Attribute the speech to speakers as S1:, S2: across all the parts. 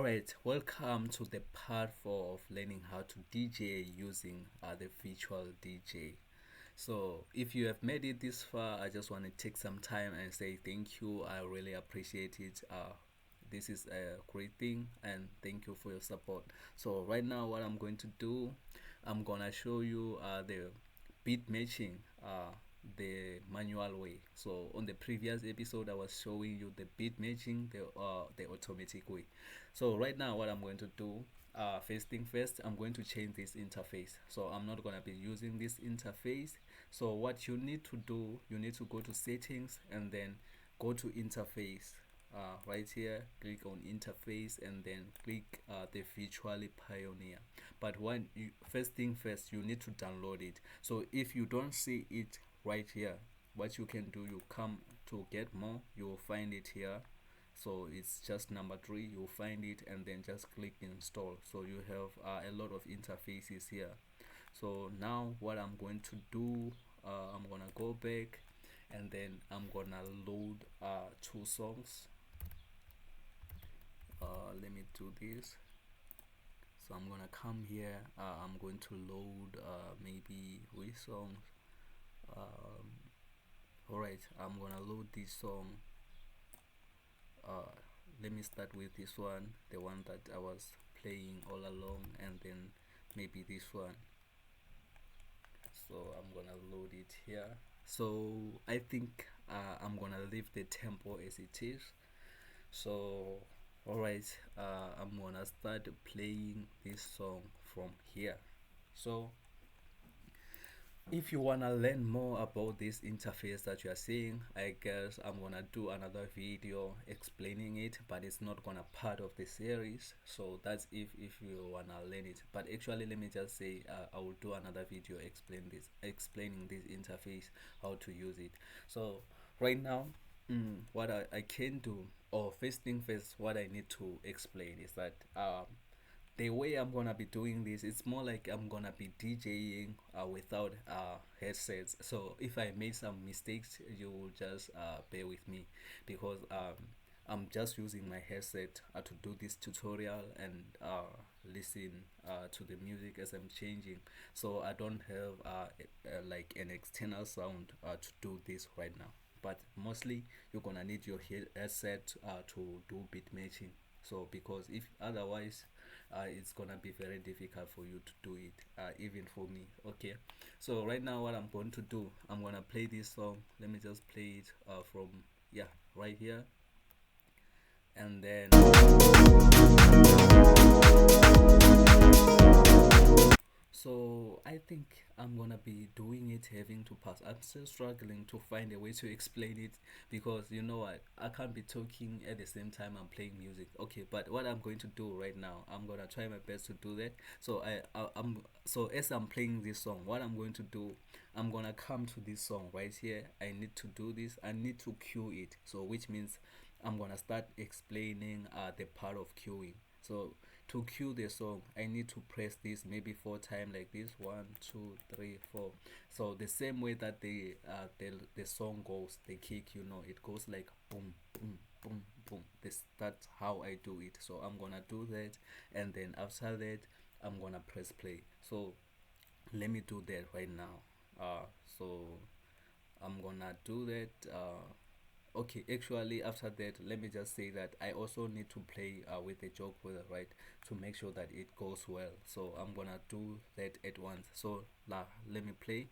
S1: Alright, welcome to the part 4 of learning how to DJ using the virtual DJ. So, if you have made it this far, I just want to take some time and say thank you. I really appreciate it. This is a great thing, and thank you for your support. So, right now, what I'm going to do, I'm gonna show you the beat matching. The manual way. So on the previous episode I was showing you the beat matching, the automatic way. So right now what I'm going to do, first thing first, I'm going to change this interface. So I'm not going to be using this interface. So what you need to do, you need to go to settings and then go to interface. Right here, click on interface and then click the virtually pioneer. But first thing first, you need to download it. So if you don't see it right here, what you can do, you come to get more, you will find it here. So it's just number 3, you'll find it and then just click install. So you have a lot of interfaces here. So now what I'm going to do, I'm gonna go back and then I'm gonna load 2 songs. Let me do this. So I'm gonna come here, I'm going to load maybe which songs. Alright, I'm gonna load this song. Let me start with this one, the one that I was playing all along, and then maybe this one. So I'm gonna load it here. So I think I'm gonna leave the tempo as it is. So alright, I'm gonna start playing this song from here. So if you wanna learn more about this interface that you are seeing, I guess I'm gonna do another video explaining it, but it's not gonna part of the series. So that's if you wanna learn it. But actually, let me just say I will do another video explaining this interface, how to use it. So right now, what I can do, or first thing first, what I need to explain is that the way I'm gonna be doing this, it's more like I'm gonna be DJing without headsets. So if I made some mistakes, you will just bear with me, because I'm just using my headset to do this tutorial and listen to the music as I'm changing. So I don't have like an external sound to do this right now. But mostly you're gonna need your headset to do beat matching. So because if otherwise it's gonna be very difficult for you to do it, even for me. Okay, so right now what I'm going to do, I'm gonna play this song. Let me just play it from right here, and then so I think I'm gonna be doing it having to pass. I'm still struggling to find a way to explain it, because you know what, I can't be talking at the same time I'm playing music. Okay, but what I'm going to do right now, I'm gonna try my best to do that. So so as I'm playing this song, what I'm going to do, I'm gonna come to this song right here. I need to do this, I need to cue it. So which means I'm gonna start explaining the part of queuing. So to cue the song, I need to press this maybe 4 times like this, 1 2 3 4. So the same way that the song goes, the kick, it goes like boom boom boom boom. That's how I do it. So I'm gonna do that, and then after that I'm gonna press play. So let me do that right now. So I'm gonna do that. Okay, actually after that, let me just say that I also need to play with the joke with it, right, to make sure that it goes well. So I'm gonna do that at once. So let me play.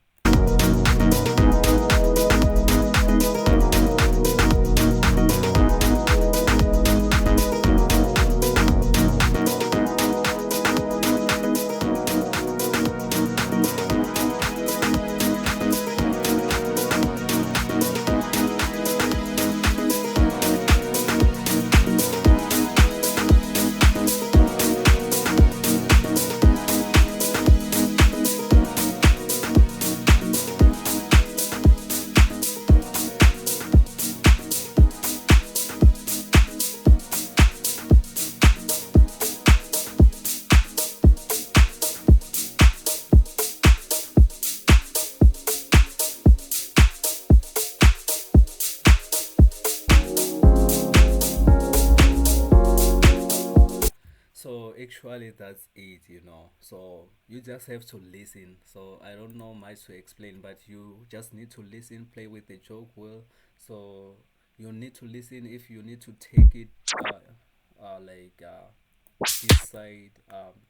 S1: So actually that's it, So you just have to listen. So I don't know much to explain, but you just need to listen, play with the joke well. So you need to listen if you need to take it like this side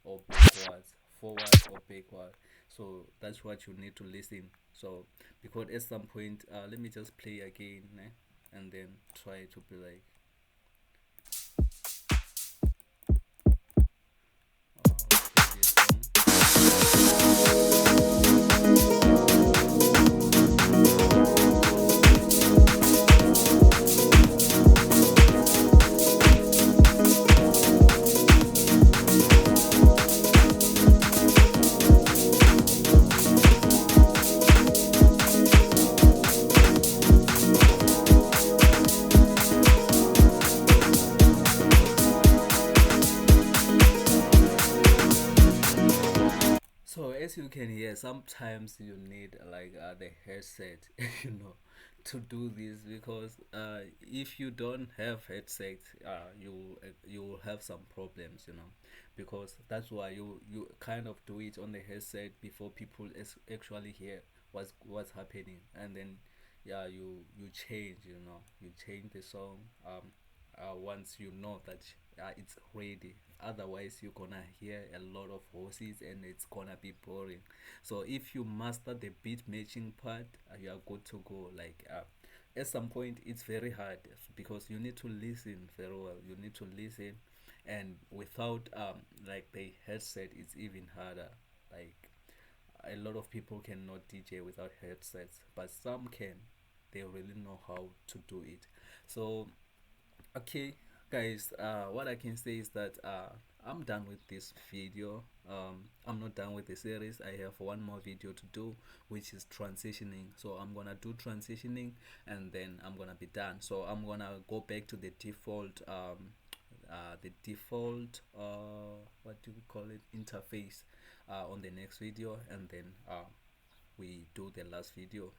S1: or backwards, forward or backward. So that's what you need to listen. So because at some point, let me just play again, and then try to be like play this song. So as you can hear, sometimes you need like the headset, to do this because if you don't have headset, you will have some problems, because that's why you kind of do it on the headset before people actually hear what's happening, and then yeah, you change, you change the song once you know that it's ready. Otherwise you're gonna hear a lot of voices and it's gonna be boring. So if you master the beat matching part, you are good to go. Like at some point it's very hard because you need to listen very well, you need to listen, and without like the headset it's even harder. Like a lot of people cannot DJ without headsets, but some can. They really know how to do it. So okay, guys, what I can say is that I'm done with this video. I'm not done with the series. I have one more video to do, which is transitioning. So I'm gonna do transitioning, and then I'm gonna be done. So I'm gonna go back to the default what do we call it, interface on the next video, and then we do the last video.